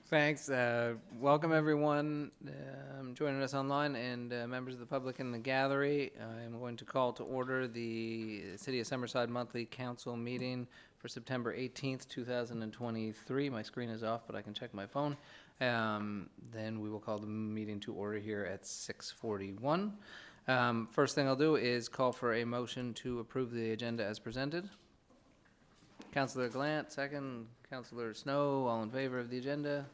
Thanks. Welcome, everyone joining us online and members of the public in the gallery. I am going to call to order the City of Summerside Monthly Council meeting for September 18th, 2023. My screen is off, but I can check my phone. Then we will call the meeting to order here at 6:41. First thing I'll do is call for a motion to approve the agenda as presented. Councillor Glant, second. Councillor Snow, all in favor of the agenda?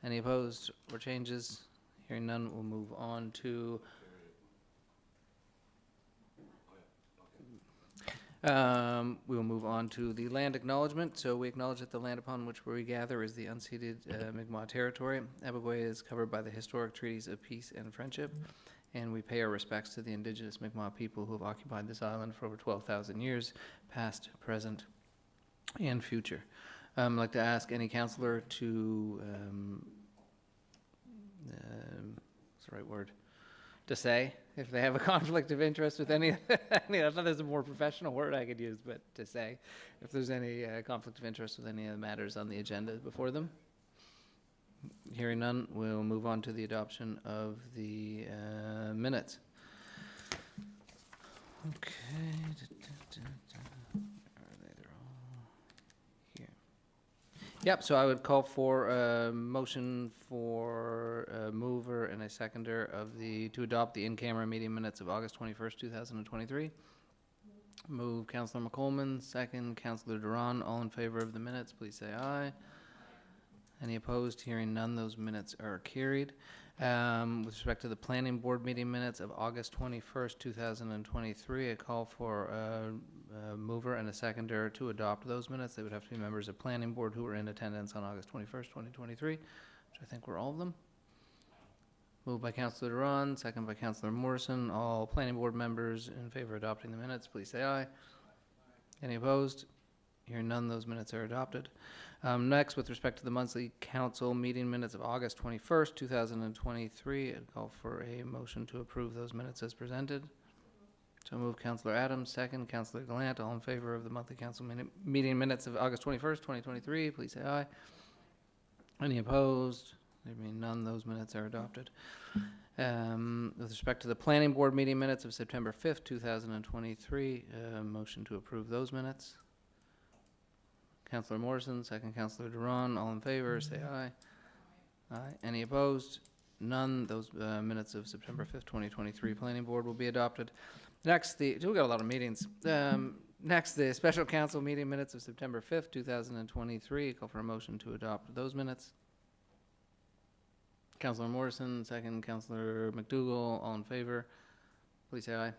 Any opposed or changes? Hearing none, we'll move on to we will move on to the land acknowledgement. So we acknowledge that the land upon which we gather is the unceded Mi'kmaq territory. Abogway is covered by the historic treaties of peace and friendship, and we pay our respects to the indigenous Mi'kmaq people who have occupied this island for over 12,000 years, past, present, and future. I'd like to ask any councillor to, what's the right word, to say if they have a conflict of interest with any, I thought there's a more professional word I could use, but to say if there's any conflict of interest with any of the matters on the agenda before them. Hearing none, we'll move on to the adoption of the minutes. Okay. Yep, so I would call for a motion for a mover and a seconder of to adopt the in-camera meeting minutes of August 21st, 2023. Move Councillor McColman, second Councillor Duran. All in favor of the minutes, please say aye. Any opposed? Hearing none, those minutes are carried. With respect to the planning board meeting minutes of August 21st, 2023, I call for a mover and a seconder to adopt those minutes. They would have to be members of planning board who were in attendance on August 21st, 2023, which I think were all of them. Moved by Councillor Duran, second by Councillor Morrison. All planning board members in favor of adopting the minutes, please say aye. Any opposed? Hearing none, those minutes are adopted. Next, with respect to the monthly council meeting minutes of August 21st, 2023, I'd call for a motion to approve those minutes as presented. So move Councillor Adams, second Councillor Gallant. All in favor of the monthly council meeting minutes of August 21st, 2023, please say aye. Any opposed? There being none, those minutes are adopted. With respect to the planning board meeting minutes of September 5th, 2023, motion to approve those minutes. Councillor Morrison, second Councillor Duran. All in favor, say aye. Aye. Any opposed? None. Those minutes of September 5th, 2023 Planning Board will be adopted. Next, we got a lot of meetings. Next, the special council meeting minutes of September 5th, 2023. Call for a motion to adopt those minutes. Councillor Morrison, second Councillor McDougall. All in favor, please say aye.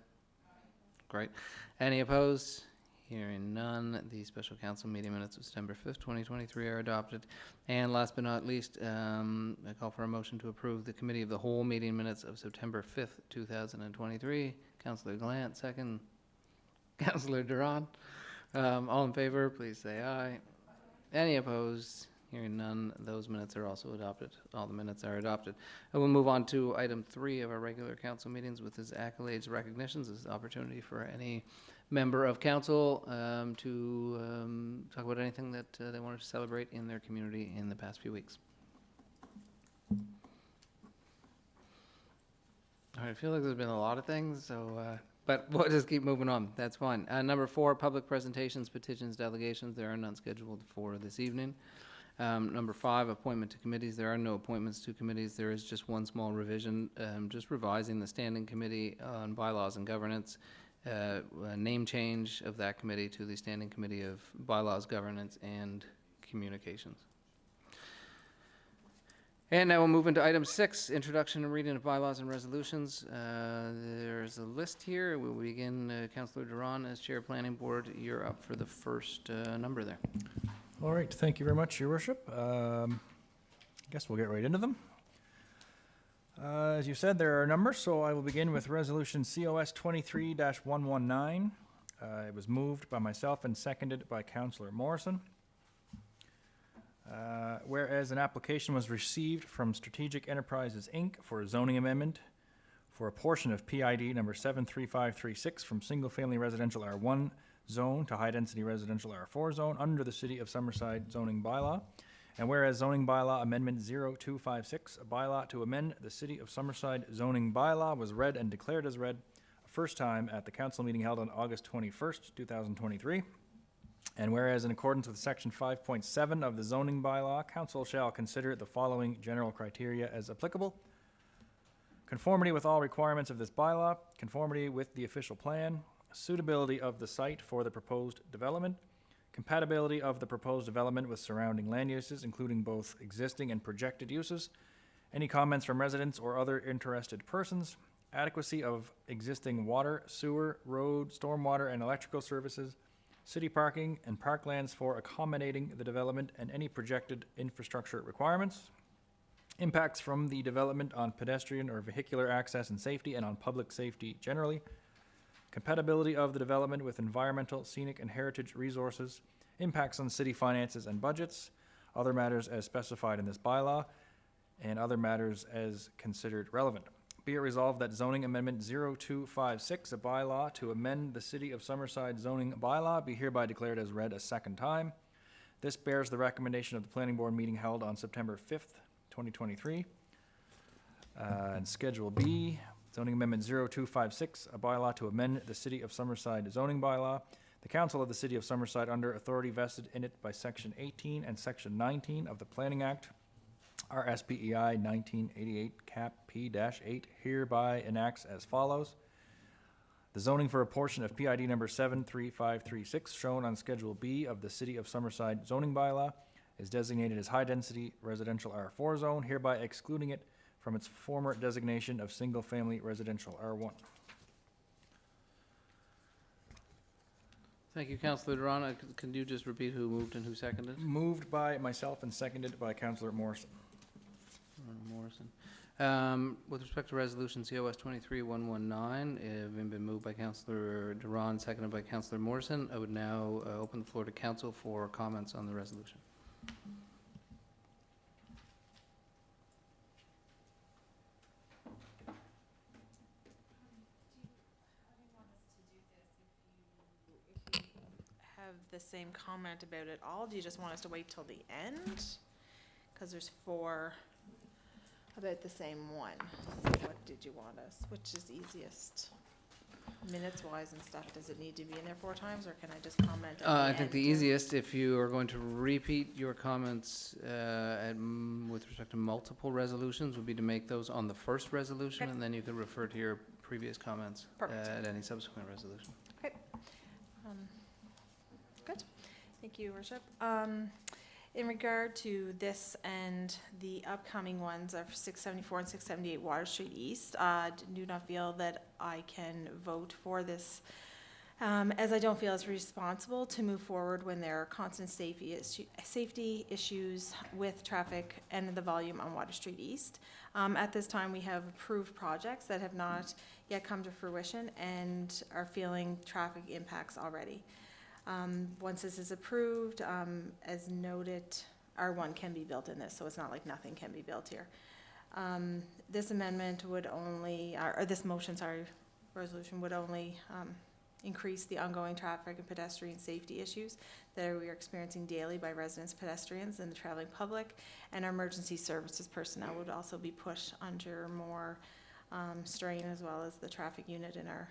Great. Any opposed? Hearing none, the special council meeting minutes of September 5th, 2023 are adopted. And last but not least, I call for a motion to approve the committee of the whole meeting minutes of September 5th, 2023. Councillor Gallant, second. Councillor Duran. All in favor, please say aye. Any opposed? Hearing none, those minutes are also adopted. All the minutes are adopted. And we'll move on to item 3 of our regular council meetings, with his accolades recognitions. This is an opportunity for any member of council to talk about anything that they wanted to celebrate in their community in the past few weeks. All right, I feel like there's been a lot of things, so but we'll just keep moving on. That's fine. Number 4, public presentations, petitions, delegations. There are none scheduled for this evening. Number 5, appointment to committees. There are no appointments to committees. There is just one small revision, just revising the Standing Committee on Bylaws and Governance, a name change of that committee to the Standing Committee of Bylaws, Governance, and Communications. And now we'll move into item 6, introduction and reading of bylaws and resolutions. There's a list here. We'll begin, Councillor Duran as Chair of Planning Board. You're up for the first number there. All right, thank you very much, Your Worship. I guess we'll get right into them. As you said, there are numbers, so I will begin with Resolution COS 23-119. It was moved by myself and seconded by Councillor Morrison. Whereas an application was received from Strategic Enterprises, Inc. for a zoning amendment for a portion of PID number 73536 from single-family residential R1 zone to high-density residential R4 zone under the City of Summerside zoning bylaw. And whereas zoning bylaw amendment 0256, a bylaw to amend the City of Summerside zoning bylaw was read and declared as read a first time at the council meeting held on August 21st, 2023. And whereas in accordance with section 5.7 of the zoning bylaw, council shall consider the following general criteria as applicable: conformity with all requirements of this bylaw, conformity with the official plan, suitability of the site for the proposed development, compatibility of the proposed development with surrounding land uses, including both existing and projected uses, any comments from residents or other interested persons, adequacy of existing water, sewer, road, stormwater, and electrical services, city parking and parklands for accommodating the development and any projected infrastructure requirements, impacts from the development on pedestrian or vehicular access and safety and on public safety generally, compatibility of the development with environmental, scenic, and heritage resources, impacts on city finances and budgets, other matters as specified in this bylaw, and other matters as considered relevant. Be it resolved that zoning amendment 0256, a bylaw to amend the City of Summerside zoning bylaw, be hereby declared as read a second time. This bears the recommendation of the planning board meeting held on September 5th, 2023. And Schedule B, zoning amendment 0256, a bylaw to amend the City of Summerside zoning bylaw. The council of the City of Summerside, under authority vested in it by section 18 and section 19 of the Planning Act, RSPEI 1988 Cap P-8, hereby enacts as follows. The zoning for a portion of PID number 73536, shown on Schedule B of the City of Summerside zoning bylaw, is designated as high-density residential R4 zone, hereby excluding it from its former designation of single-family residential R1. Thank you, Councillor Duran. Can you just repeat who moved and who seconded? Moved by myself and seconded by Councillor Morrison. Morrison. With respect to resolution COS 23-119, it been moved by Councillor Duran, seconded by Councillor Morrison. I would now open the floor to council for comments on the resolution. Have the same comment about it all? Do you just want us to wait till the end? Because there's 4 about the same one. So what did you want us? Which is easiest? Minutes wise and stuff, does it need to be in there 4 times, or can I just comment at the I end? think the easiest, if you are going to repeat your comments with respect to multiple resolutions, would be to make those on the first resolution, Okay. and then you could refer to your previous comments Perfect. at any subsequent resolution. Good, thank you, Your Worship. In regard to this and the upcoming ones of 674 and 678 Water Street East, do not feel that I can vote for this, as I don't feel it's responsible to move forward when there are constant safety issues with traffic and the volume on Water Street East. At this time, we have approved projects that have not yet come to fruition and are feeling traffic impacts already. Once this is approved, as noted, R1 can be built in this, so it's not like nothing can be built here. This amendment would only, or this motion, sorry, resolution would only increase the ongoing traffic and pedestrian safety issues that we are experiencing daily by residents, pedestrians, and the traveling public, and our emergency services personnel would also be pushed under more strain, as well as the traffic unit in our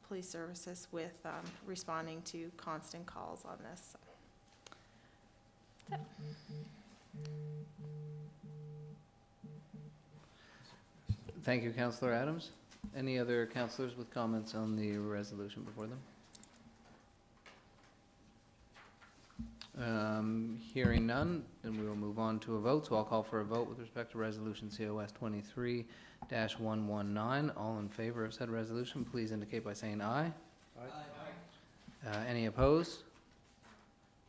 police services with responding to constant calls on this. Thank you, Councillor Adams. Any other councillors with comments on the resolution before them? Hearing none, then we will move on to a vote. So I'll call for a vote with respect to resolution COS 23-119. All in favor of said resolution, please indicate by saying aye. Any opposed?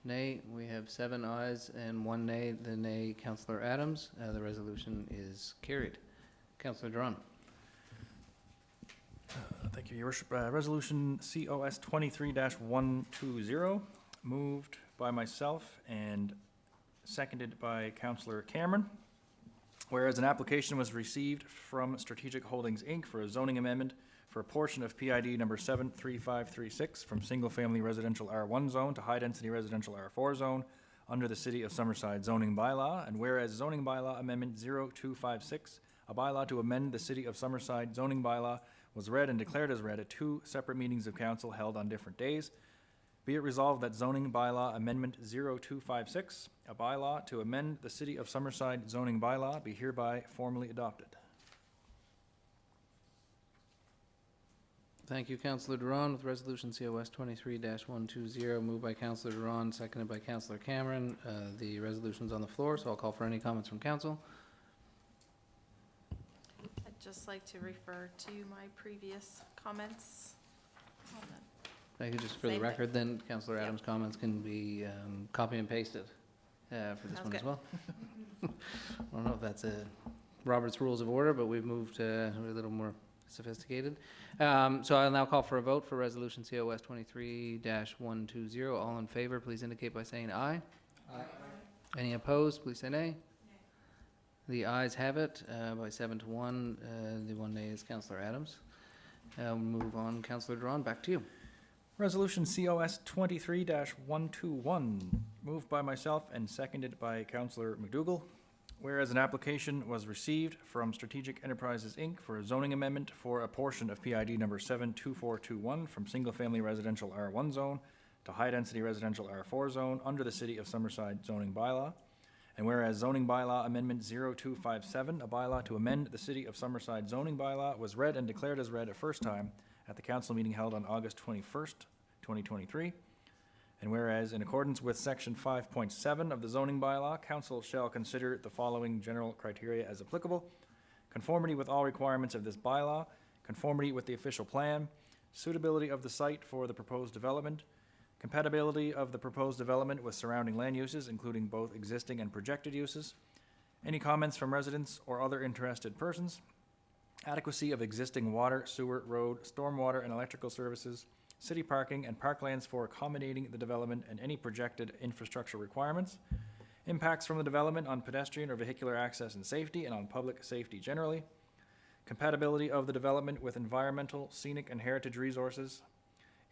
Nay. We have 7 ayes and 1 nay. The nay, Councillor Adams. The resolution is carried. Councillor Duran. Thank you, Your Worship. Resolution COS 23-120, moved by myself and seconded by Councillor Cameron. Whereas an application was received from Strategic Holdings, Inc. for a zoning amendment for a portion of PID number 73536 from single-family residential R1 zone to high-density residential R4 zone under the City of Summerside zoning bylaw, and whereas zoning bylaw amendment 0256, a bylaw to amend the City of Summerside zoning bylaw, was read and declared as read at 2 separate meetings of council held on different days, be it resolved that zoning bylaw amendment 0256, a bylaw to amend the City of Summerside zoning bylaw, be hereby formally adopted. Thank you, Councillor Duran, with Resolution COS 23-120, moved by Councillor Duran, seconded by Councillor Cameron. The resolution's on the floor, so I'll call for any comments from council. I'd just like to refer to my previous comments on the Thank you. Just for the Same thing. record, then, Councillor Yep. Adams' comments can be copy and pasted for this Sounds one as good. well. I don't know if that's a Robert's Rules of Order, but we've moved a little more sophisticated. So I'll now call for a vote for Resolution COS 23-120. All in favor, please indicate by saying aye. Aye. Any opposed, please say nay. The ayes have it by 7 to 1. The one nay is Councillor Adams. We'll move on. Councillor Duran, back to you. Resolution COS 23-121, moved by myself and seconded by Councillor McDougall. Whereas an application was received from Strategic Enterprises, Inc. for a zoning amendment for a portion of PID number 72421 from single-family residential R1 zone to high-density residential R4 zone under the City of Summerside zoning bylaw. And whereas zoning bylaw amendment 0257, a bylaw to amend the City of Summerside zoning bylaw, was read and declared as read a first time at the council meeting held on August 21st, 2023. And whereas, in accordance with Section 5.7 of the zoning bylaw, council shall consider the following general criteria as applicable: conformity with all requirements of this bylaw, conformity with the official plan, suitability of the site for the proposed development, compatibility of the proposed development with surrounding land uses, including both existing and projected uses, any comments from residents or other interested persons, adequacy of existing water, sewer, road, stormwater, and electrical services, city parking and parklands for accommodating the development and any projected infrastructure requirements, impacts from the development on pedestrian or vehicular access and safety and on public safety generally, compatibility of the development with environmental, scenic, and heritage resources,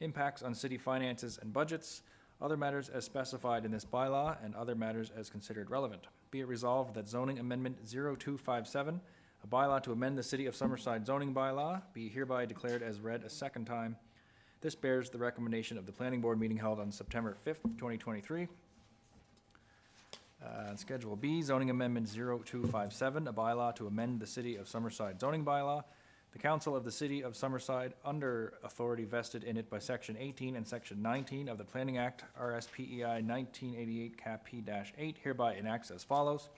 impacts on city finances and budgets, other matters as specified in this bylaw, and other matters as considered relevant. Be it resolved that zoning amendment 0257, a bylaw to amend the City of Summerside zoning bylaw, be hereby declared as read a second time. This bears the recommendation of the planning board meeting held on September 5th, 2023. Schedule B, zoning amendment 0257, a bylaw to amend the City of Summerside zoning bylaw. The council of the City of Summerside, under authority vested in it by Section 18 and Section 19 of the Planning Act, RSPEI 1988 Cap P-8, hereby enacts as follows.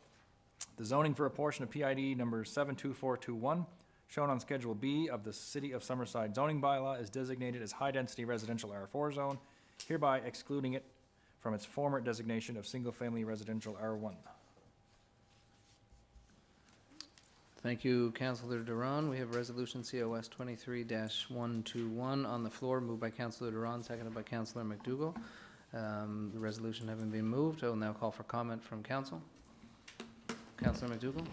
The zoning for a portion of PID number 72421, shown on Schedule B of the City of Summerside zoning bylaw, is designated as high-density residential R4 zone, hereby excluding it from its former designation of single-family residential R1. Thank you, Councillor Duran. We have Resolution COS 23-121 on the floor, moved by Councillor Duran, seconded by Councillor McDougall. The resolution having been moved, I will now call for comment from council. Councillor McDougall.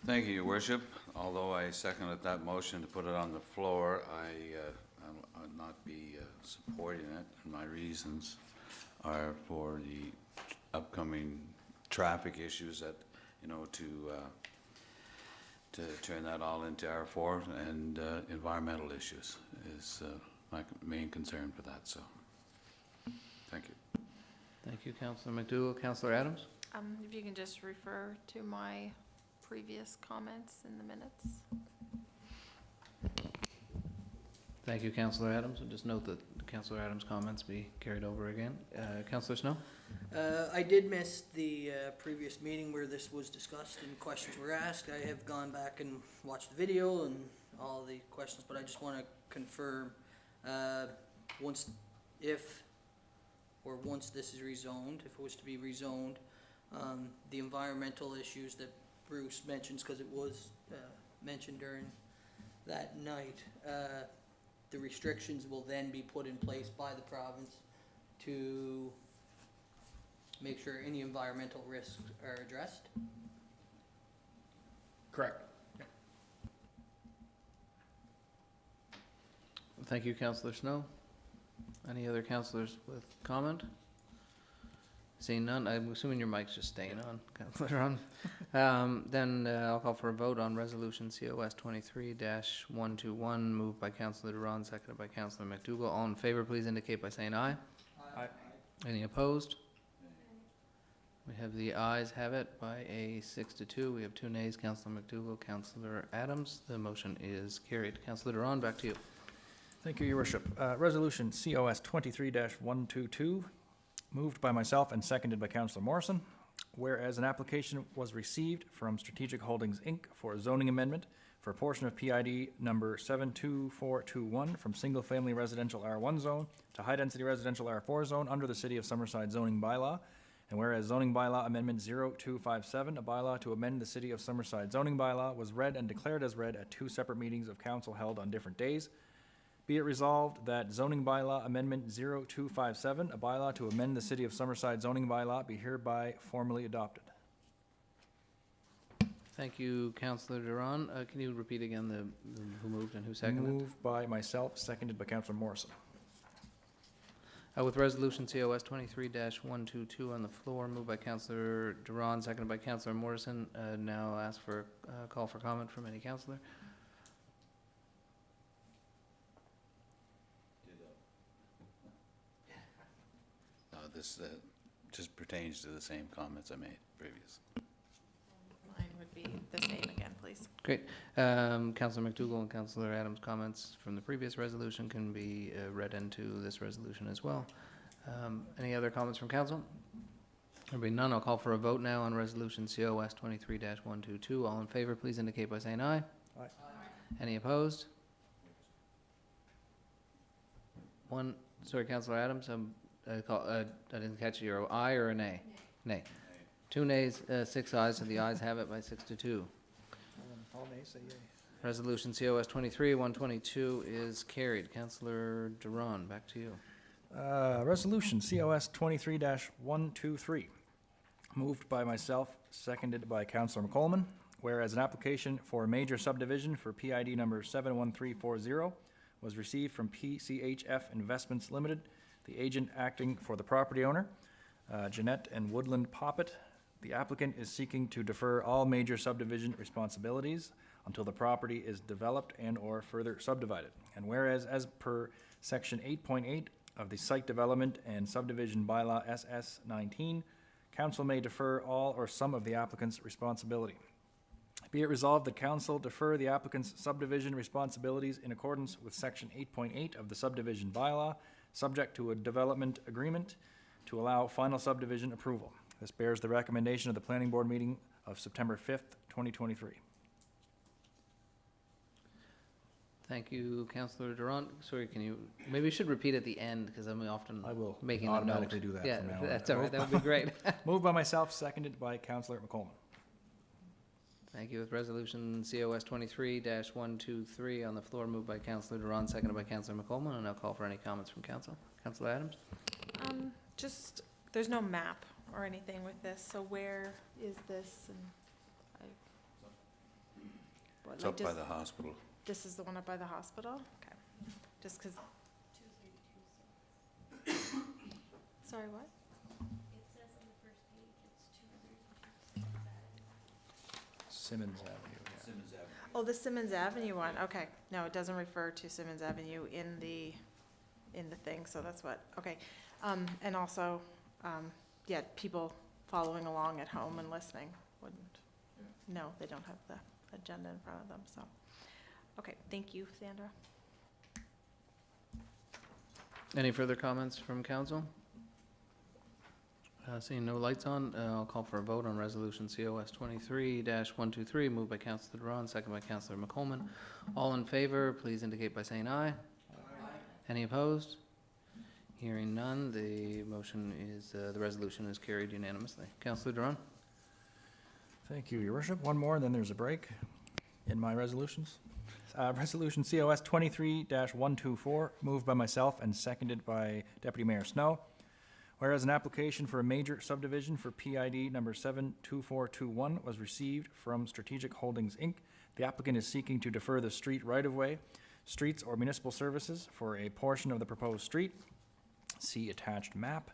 Thank you, Your Worship. Although I seconded that motion to put it on the floor, I'll not be supporting it. And my reasons are for the upcoming traffic issues that, to turn that all into R4, and environmental issues is my main concern for that, so, thank you. Thank you, Councillor McDougall. Councillor Adams. If you can just refer to my previous comments in the minutes. Thank you, Councillor Adams. I'll just note that Councillor Adams' comments be carried over again. Councillor Snow? I did miss the previous meeting where this was discussed and questions were asked. I have gone back and watched the video and all the questions, but I just want to confirm, once this is rezoned, if it was to be rezoned, the environmental issues that Bruce mentions, because it was mentioned during that night, the restrictions will then be put in place by the province to make sure any environmental risks are addressed. Correct. Thank you, Councillor Snow. Any other councillors with comment? Seeing none, I'm assuming your mic's just staying on, Councillor Duran. Then I'll call for a vote on Resolution COS 23-121, moved by Councillor Duran, seconded by Councillor McDougall. All in favor, please indicate by saying aye. Aye. Any opposed? We have the ayes have it by a 6-2. We have 2 nays, Councillor McDougall, Councillor Adams. The motion is carried. Councillor Duran, back to you. Thank you, Your Worship. Resolution COS 23-122, moved by myself and seconded by Councillor Morrison. Whereas an application was received from Strategic Holdings, Inc. for a zoning amendment for a portion of PID number 72421 from single-family residential R1 zone to high-density residential R4 zone under the City of Summerside zoning bylaw. And whereas zoning bylaw amendment 0257, a bylaw to amend the City of Summerside zoning bylaw, was read and declared as read at 2 separate meetings of council held on different days. Be it resolved that zoning bylaw amendment 0257, a bylaw to amend the City of Summerside zoning bylaw, be hereby formally adopted. Thank you, Councillor Duran. Can you repeat again who moved and who seconded? Moved by myself, seconded by Councillor Morrison. With Resolution COS 23-122 on the floor, moved by Councillor Duran, seconded by Councillor Morrison. Now ask for a call for comment from any councillor. This just pertains to the same comments I made previous. Mine would be the same again, please. Great. Councillor McDougall and Councillor Adams' comments from the previous resolution can be read into this resolution as well. Any other comments from council? There being none, I'll call for a vote now on Resolution COS 23-122. All in favor, please indicate by saying aye. Aye. Any opposed? Sorry, Councillor Adams, I didn't catch your aye or a nay? Nay. 2 nays, 6 ayes, so the ayes have it by 6-2. All nays say yea. Resolution COS 23-122 is carried. Councillor Duran, back to you. Resolution COS 23-123, moved by myself, seconded by Councillor McColman. Whereas an application for a major subdivision for PID number 71340 was received from PCHF Investments Limited, the agent acting for the property owner, Jeanette and Woodland Poppet. The applicant is seeking to defer all major subdivision responsibilities until the property is developed and/or further subdivided. And whereas, as per Section 8.8 of the Site Development and Subdivision Bylaw SS 19, council may defer all or some of the applicant's responsibility. Be it resolved that council defer the applicant's subdivision responsibilities in accordance with Section 8.8 of the Subdivision Bylaw, subject to a development agreement to allow final subdivision approval. This bears the recommendation of the Planning Board meeting of September 5th, 2023. Thank you, Councillor Duran. Sorry, maybe you should repeat at the end, because I'm often I will making a note. automatically do that Yeah, from now on. that's all right, that would be great. Moved by myself, seconded by Councillor McColman. Thank you. With Resolution COS 23-123 on the floor, moved by Councillor Duran, seconded by Councillor McColman, and I'll call for any comments from council. Councillor Adams? Just, there's no map or anything with this, so where is this? And It's up by the hospital. This is the one up by the hospital? Okay. Just because. Sorry, what? Simmons Avenue, yeah. Oh, the Simmons Avenue one, okay. No, it doesn't refer to Simmons Avenue in the thing, so that's what, okay. And also, yeah, people following along at home and listening wouldn't, no, they don't have the agenda in front of them, so. Okay, thank you, Sandra. Any further comments from council? Seeing no lights on, I'll call for a vote on Resolution COS 23-123, moved by Councillor Duran, second by Councillor McColman. All in favor, please indicate by saying aye. Aye. Any opposed? Hearing none, the resolution is carried unanimously. Councillor Duran? Thank you, Your Worship. One more, and then there's a break in my resolutions. Resolution COS 23-124, moved by myself and seconded by Deputy Mayor Snow. Whereas an application for a major subdivision for PID number 72421 was received from Strategic Holdings, Inc., the applicant is seeking to defer the street right-of-way, streets or municipal services for a portion of the proposed street, see attached map,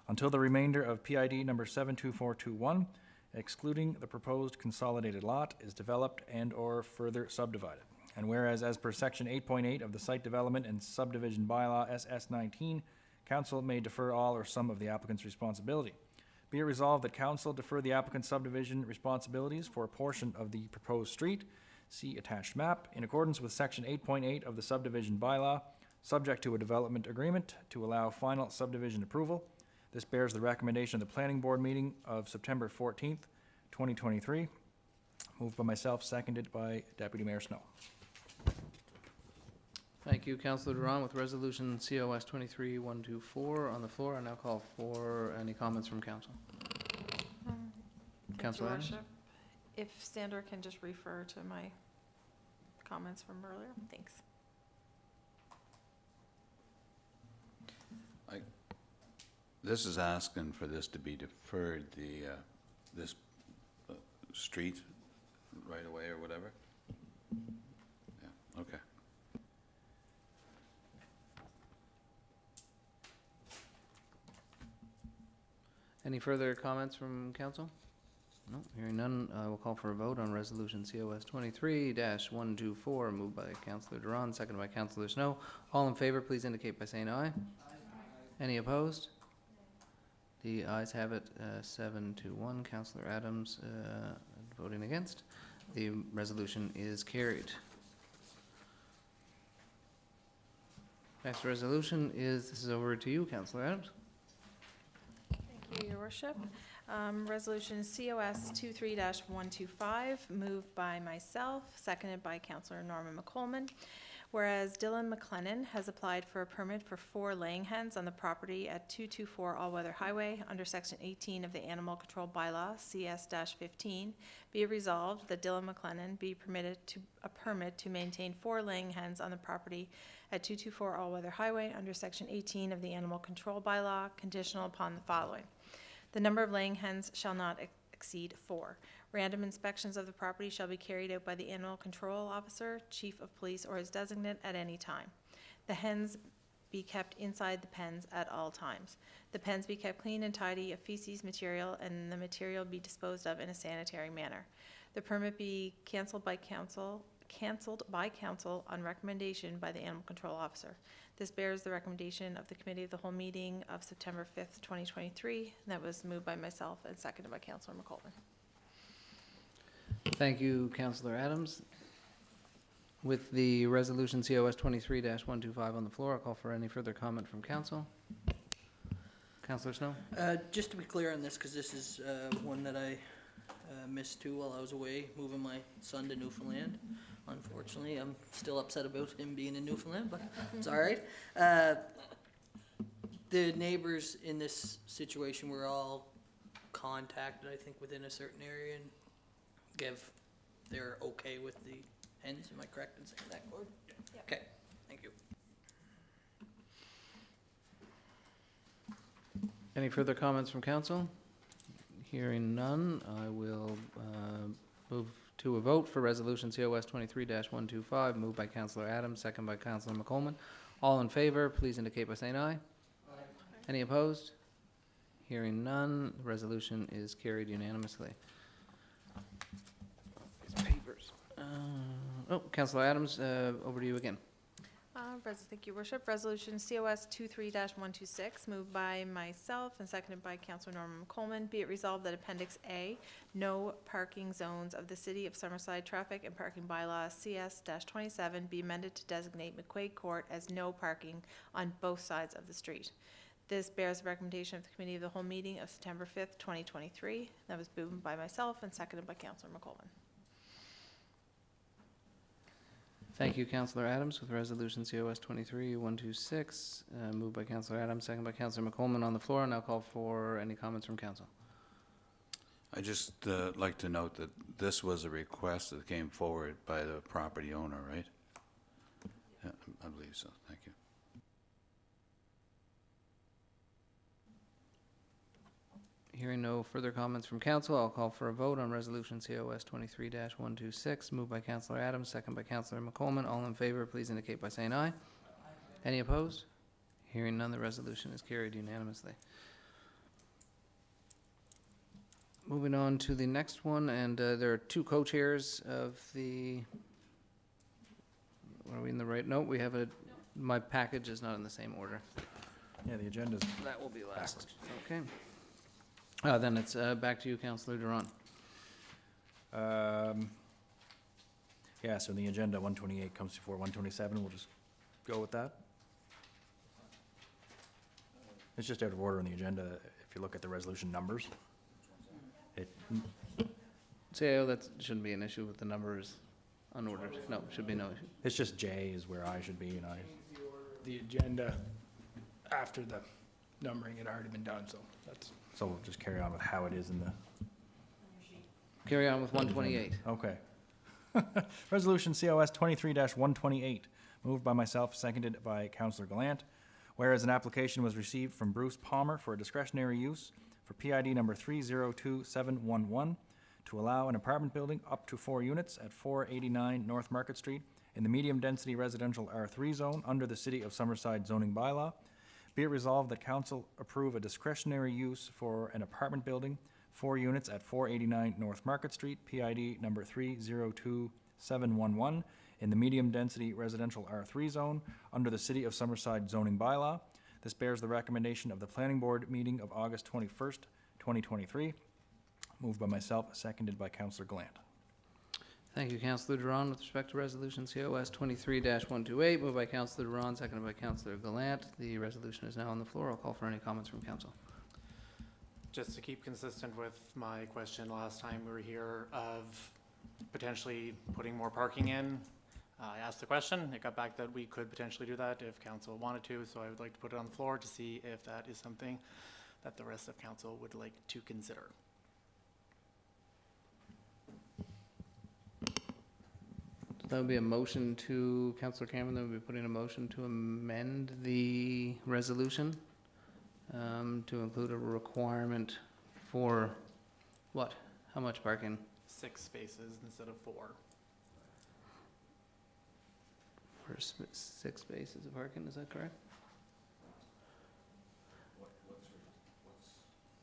until the remainder of PID number 72421, excluding the proposed consolidated lot, is developed and/or further subdivided. And whereas, as per section 8.8 of the Site Development and Subdivision Bylaw SS 19, council may defer all or some of the applicant's responsibility. Be it resolved that council defer the applicant's subdivision responsibilities for a portion of the proposed street, see attached map, in accordance with section 8.8 of the subdivision bylaw, subject to a development agreement to allow final subdivision approval. This bears the recommendation of the planning board meeting of September 14th, 2023. Moved by myself, seconded by Deputy Mayor Snow. Thank you, Councillor Duran. With resolution COS 23-124 on the floor, I now call for any comments from council. Thank you, Councillor Adams? Worship. If Sandor can just refer to my comments from earlier, thanks. This is asking for this to be deferred, this street right away or whatever? Yeah, okay. Any further comments from council? No, hearing none, I will call for a vote on resolution COS 23-124, moved by Councillor Duran, seconded by Councillor Snow. All in favor, please indicate by saying aye. Any opposed? The ayes have it, 7-1. Councillor Adams voting against. The resolution is carried. Next resolution is, this is over to you, Councillor Adams. Thank you, Your Worship. Resolution COS 23-125, moved by myself, seconded by Councillor Norman McColman. Whereas Dylan McLennan has applied for a permit for 4 laying hens on the property at 224 All-Weather Highway under Section 18 of the Animal Control Bylaw, CS-15, be it resolved that Dylan McLennan be permitted a permit to maintain 4 laying hens on the property at 224 All-Weather Highway under Section 18 of the Animal Control Bylaw, conditional upon the following. The number of laying hens shall not exceed 4. Random inspections of the property shall be carried out by the animal control officer, chief of police, or his designate at any time. The hens be kept inside the pens at all times. The pens be kept clean and tidy of feces material, and the material be disposed of in a sanitary manner. The permit be canceled by council on recommendation by the animal control officer. This bears the recommendation of the committee of the whole meeting of September 5th, 2023, and that was moved by myself and seconded by Councillor McColman. Thank you, Councillor Adams. With the resolution COS 23-125 on the floor, I'll call for any further comment from council. Councillor Snow? Just to be clear on this, because this is one that I missed too while I was away, moving my son to Newfoundland. Unfortunately, I'm still upset about him being in Newfoundland, but it's all right. The neighbors in this situation were all contacted, I think, within a certain area and they're okay with the hens. Am I correct in saying that, Gord? Yep. Okay, thank you. Any further comments from council? Hearing none, I will move to a vote for resolution COS 23-125, moved by Councillor Adams, second by Councillor McColman. All in favor, please indicate by saying aye. Any opposed? Hearing none, the resolution is carried unanimously. These papers. Councillor Adams, over to you again. Thank you, Worship. Resolution COS 23-126, moved by myself and seconded by Councillor Norman McColman. Be it resolved that Appendix A, no parking zones of the City of Summerside Traffic and Parking Bylaw CS-27 be amended to designate McQuaig Court as no parking on both sides of the street. This bears the recommendation of the Committee of the Whole meeting of September 5th, 2023. That was moved by myself and seconded by Councillor McColman. Thank you, Councillor Adams. With resolution COS 23-126, moved by Councillor Adams, second by Councillor McColman on the floor. Now call for any comments from council. I just like to note that this was a request that came forward by the property owner, right? Yeah, I believe so. Thank you. Hearing no further comments from council, I'll call for a vote on resolution COS 23-126, moved by Councillor Adams, second by Councillor McColman. All in favor, please indicate by saying aye. Any opposed? Hearing none, the resolution is carried unanimously. moving on to the next one, and there are two co-chairs of the, are we in the right, no, we have my package is not in the same order. Yeah, the agenda's That will be last, okay. Then it's back to you, Councillor Duran. Yeah, so the agenda 128 comes before 127, we'll just go with that. It's just out of order on the agenda, if you look at the resolution numbers. CAO, that shouldn't be an issue with the numbers unordered. No, should be no issue. It's just J is where I should be, and I, The agenda after the numbering had already been done, so that's. so we'll just carry on with how it is in the, Carry on with 128. okay. Resolution COS 23-128, moved by myself, seconded by Councillor Gallant. Whereas an application was received from Bruce Palmer for a discretionary use for PID number 302711 to allow an apartment building up to 4 units at 489 North Market Street in the medium-density residential R3 zone under the City of Summerside zoning bylaw. Be it resolved that council approve a discretionary use for an apartment building, 4 units at 489 North Market Street, PID number 302711, in the medium-density residential R3 zone under the City of Summerside zoning bylaw. This bears the recommendation of the Planning Board meeting of August 21st, 2023. Moved by myself, seconded by Councillor Gallant. Thank you, Councillor Duran. With respect to Resolution COS 23-128, moved by Councillor Duran, seconded by Councillor Gallant. The resolution is now on the floor. I'll call for any comments from council. Just to keep consistent with my question last time we were here of potentially putting more parking in, I asked the question, it got back that we could potentially do that if council wanted to, so I would like to put it on the floor to see if that is something that the rest of council would like to consider. That would be a motion to, Councillor Cameron, that would be putting a motion to amend the resolution to include a requirement for what? How much parking? 6 spaces instead of 4. For 6 spaces of parking, is that correct?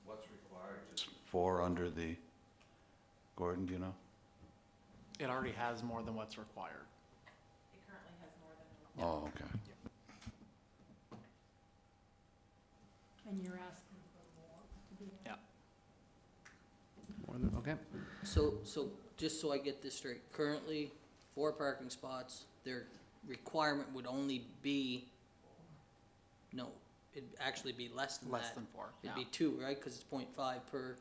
What's required? Just 4 under the, Gordon, do you know? It already has more than what's required. It currently has more than. Oh, okay. And you're asking for more to be. Yeah. More than, okay. So just so I get this straight, currently 4 parking spots, their requirement would only be, no, it'd actually be less than that. Less than 4, yeah. It'd be 2, right? Because it's 0.5 per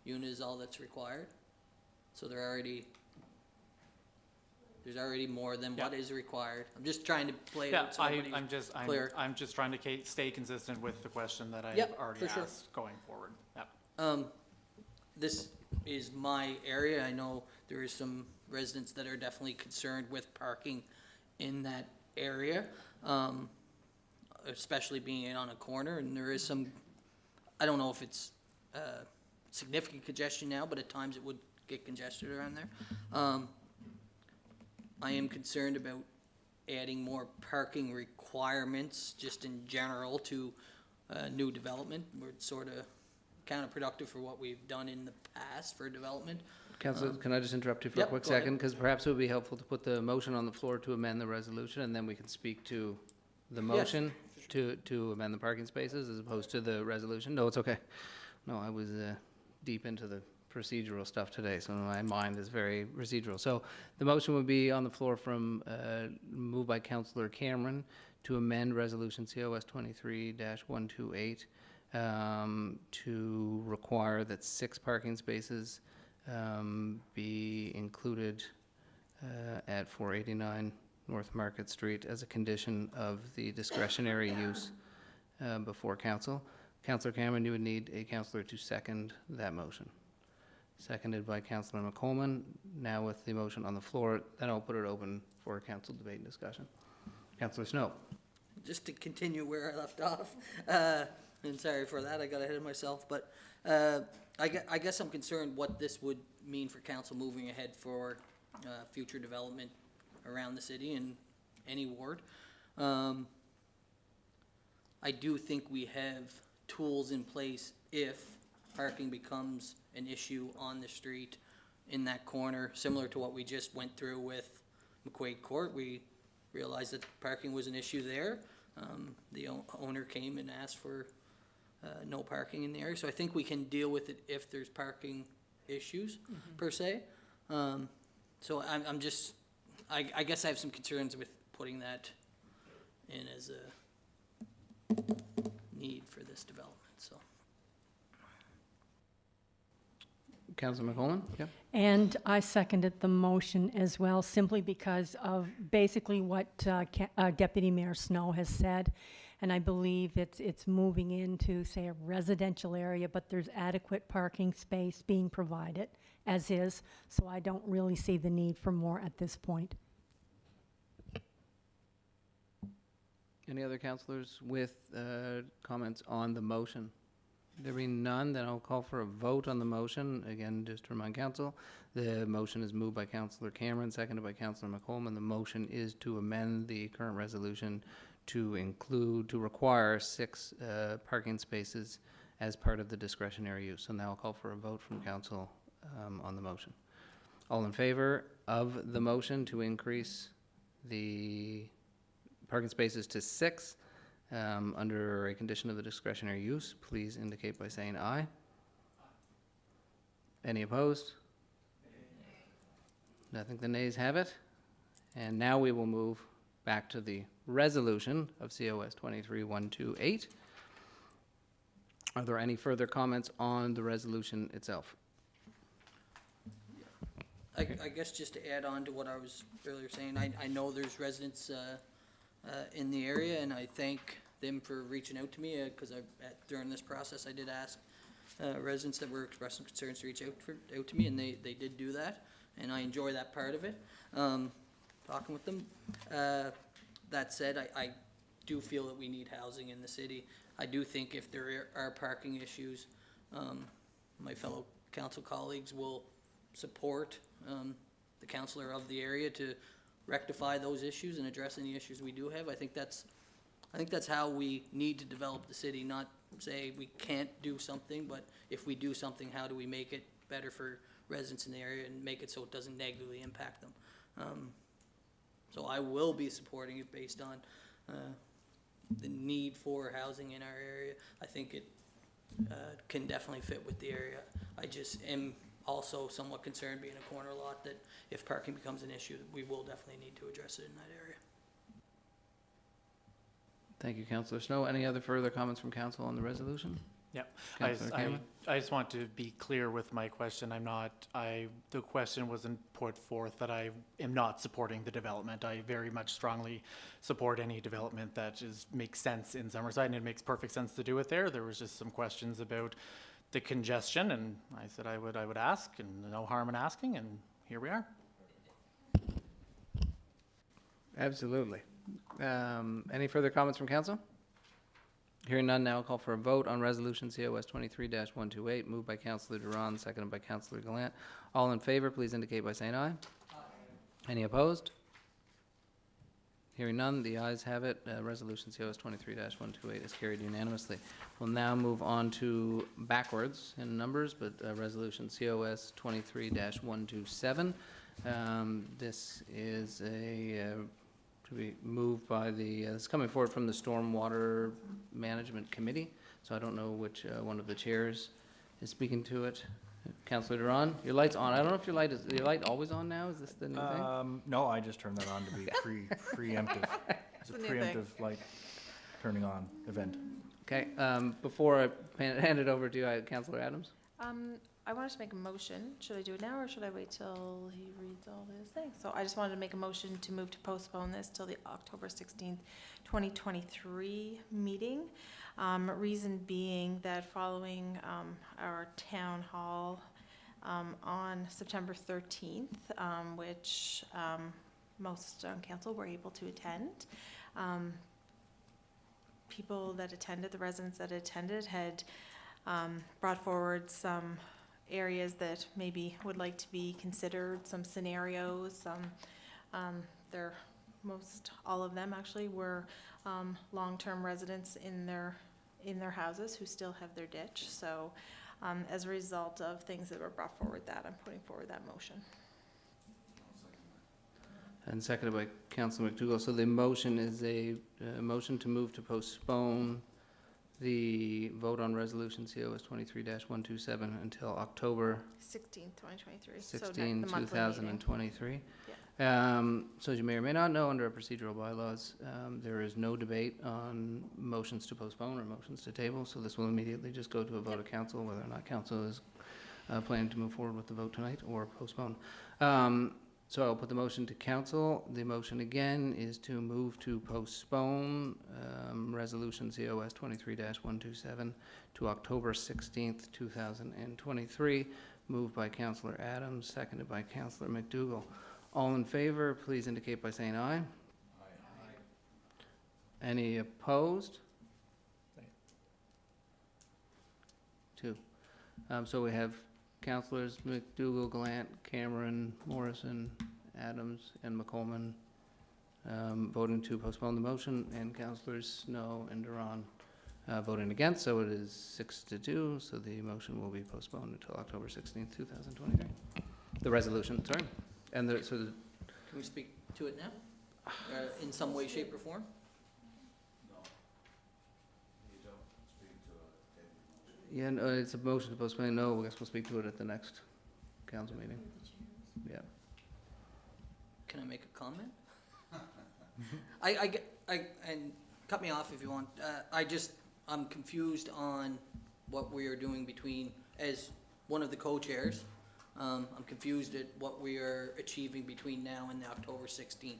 unit is all that's required. So there's already more than what is required. I'm just trying to play it Yeah, out so everybody's clear. I'm just trying to stay consistent with the question that I Yep, already for sure. asked going forward. Yeah. This is my area. I know there is some residents that are definitely concerned with parking in that area, especially being on a corner, and there is some, I don't know if it's significant congestion now, but at times it would get congested around there. I am concerned about adding more parking requirements just in general to new development. We're sort of counterproductive for what we've done in the past for development. Councillor, can I just interrupt you for a Yep, quick go ahead. second? Because perhaps it would be helpful to put the motion on the floor to amend the resolution, and then we can speak to the motion to amend the parking spaces as opposed to the resolution. No, it's okay. No, I was deep into the procedural stuff today, so my mind is very procedural. So the motion would be on the floor from, moved by Councillor Cameron to amend Resolution COS 23-128 to require that 6 parking spaces be included at 489 North Market Street as a condition of the discretionary use before council. Councillor Cameron, you would need a councillor to second that motion. Seconded by Councillor McColman. Now with the motion on the floor, then I'll put it open for council debate and discussion. Councillor Snow. Just to continue where I left off, and sorry for that, I got ahead of myself, but I guess I'm concerned what this would mean for council moving ahead for future development around the city in any ward. I do think we have tools in place if parking becomes an issue on the street in that corner, similar to what we just went through with McQuaid Court. We realized that parking was an issue there. The owner came and asked for no parking in the area, so I think we can deal with it if there's parking issues, per se. So I'm just, I guess I have some concerns with putting that in as a need for this development, so. Councilor McCollum? Yeah. And I seconded the motion as well, simply because of basically what Deputy Mayor Snow has said. And I believe it's moving into, say, a residential area, but there's adequate parking space being provided as is. So I don't really see the need for more at this point. Any other councilors with comments on the motion? There being none, then I'll call for a vote on the motion. Again, just to remind council, the motion is moved by Councillor Cameron, seconded by Councillor McCollum. The motion is to amend the current resolution to require 6 parking spaces as part of the discretionary use. So now I'll call for a vote from council on the motion. All in favor of the motion to increase the parking spaces to 6 under a condition of the discretionary use, please indicate by saying aye. Any opposed? I think the nays have it. And now we will move back to the resolution of COS 23-128. Are there any further comments on the resolution itself? I guess just to add on to what I was earlier saying, I know there's residents in the area, and I thank them for reaching out to me, because during this process, I did ask residents that were expressing concerns to reach out to me, and they did do that, and I enjoy that part of it, talking with them. That said, I do feel that we need housing in the city. I do think if there are parking issues, my fellow council colleagues will support the councillor of the area to rectify those issues and address any issues we do have. I think that's how we need to develop the city, not say we can't do something, but if we do something, how do we make it better for residents in the area and make it so it doesn't negatively impact them. So I will be supporting it based on the need for housing in our area. I think it can definitely fit with the area. I just am also somewhat concerned, being a corner lot, that if parking becomes an issue, we will definitely need to address it in that area. Thank you, Councillor Snow. Any other further comments from council on the resolution? Yep. Councillor Cameron? I just want to be clear with my question. The question wasn't put forth that I am not supporting the development. I very much strongly support any development that makes sense in Summerside, and it makes perfect sense to do it there. There was just some questions about the congestion, and I said I would ask, and no harm in asking, and here we are. Absolutely. Any further comments from council? Hearing none, now I'll call for a vote on resolution COS 23-128, moved by Councillor Durand, seconded by Councillor Gallant. All in favor, please indicate by saying aye. Any opposed? Hearing none, the ayes have it. Resolution COS 23-128 is carried unanimously. We'll now move on to backwards in numbers, but resolution COS 23-127. This is to be moved by it's coming forward from the Stormwater Management Committee, so I don't know which one of the chairs is speaking to it. Councillor Durand, your light's on. I don't know if your light always on now? Is this the new thing? No, I just turned that on to be preemptive. It's a It's a new thing. preemptive light turning on event. Okay, before I hand it over to you, Councillor Adams? I wanted to make a motion. Should I do it now, or should I wait till he reads all his things? So I just wanted to make a motion to move to postpone this till the October 16th, 2023 meeting. Reason being that following our town hall on September 13th, which most on council were able to attend, people that attended, the residents that attended, had brought forward some areas that maybe would like to be considered, some scenarios. All of them actually were long-term residents in their houses who still have their ditch. So as a result of things that were brought forward that I'm putting forward that motion. And seconded by Councilor McDougall. So the motion is a motion to move to postpone the vote on resolution COS 23-127 until October 16th, 2023. 16, the monthly meeting. 2023. So as you may or may not know, under our procedural bylaws, there is no debate on motions to postpone or motions to table, so this will immediately just go to a vote of council, whether or not council is planning to move forward with the vote tonight or postpone. So I'll put the motion to council. The motion again is to move to postpone resolution COS 23-127 to October 16th, 2023. Moved by Councillor Adams, seconded by Councillor McDougall. All in favor, please indicate by saying aye. Any opposed? Two. So we have Councillors McDougall, Gallant, Cameron, Morrison, Adams, and McColman voting to postpone the motion, and Councillors Snow and Duran voting against, so it is 6-2, so the motion will be postponed until October 16th, 2023. The resolution, sorry. And so Can we speak to it now? In some way, shape, or form? yeah, no, it's a motion to postpone. No, I guess we'll speak to it at the next council meeting. Yeah. Can I make a comment? And cut me off if you want. I'm confused on what we are doing between, as one of the co-chairs, I'm confused at what we are achieving between now and the October 16th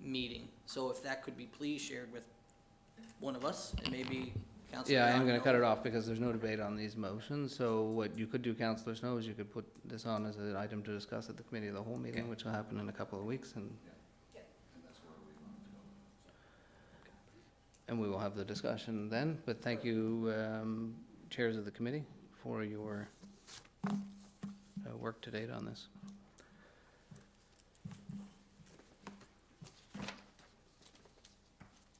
meeting. So if that could be please shared with one of us, and maybe Councilor. Yeah, I am Young going to know. cut it off because there's no debate on these motions. So what you could do, Councillor Snow, is you could put this on as an item to discuss at the committee of the whole meeting, which will happen in a couple of weeks, and we will have the discussion then. But thank you, chairs of the committee, for your work to date on this.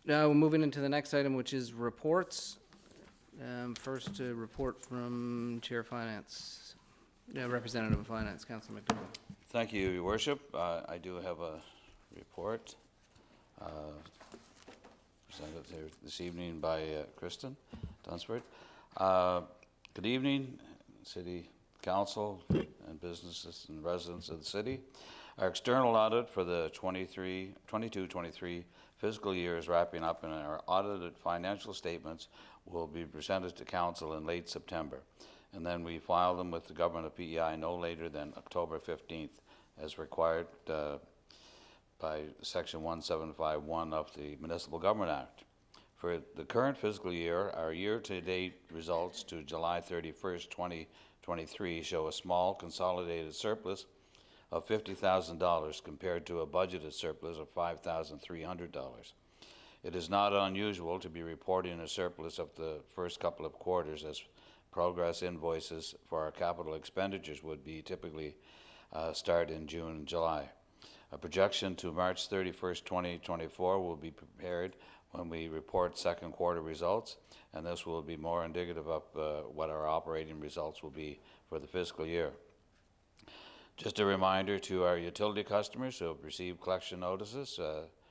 Now, we're moving into the next item, which is reports. First, a report from Chair of Finance, Representative of Finance, Councilor McDougall. Thank you, Your Worship. I do have a report presented here this evening by Kristen Dunsford. Good evening, City Council and businesses and residents of the city. Our external audit for the 22-23 fiscal year is wrapping up, and our audited financial statements will be presented to Council in late September. And then we file them with the Government of PEI no later than October 15th, as required by Section 1751 of the Municipal Government Act. For the current fiscal year, our year-to-date results to July 31st, 2023 show a small consolidated surplus of $50,000 compared to a budgeted surplus of $5,300. It is not unusual to be reporting a surplus of the first couple of quarters, as progress invoices for our capital expenditures would be typically start in June and July. A projection to March 31st, 2024 will be prepared when we report second quarter results, and this will be more indicative of what our operating results will be for the fiscal year. Just a reminder to our utility customers who have received collection notices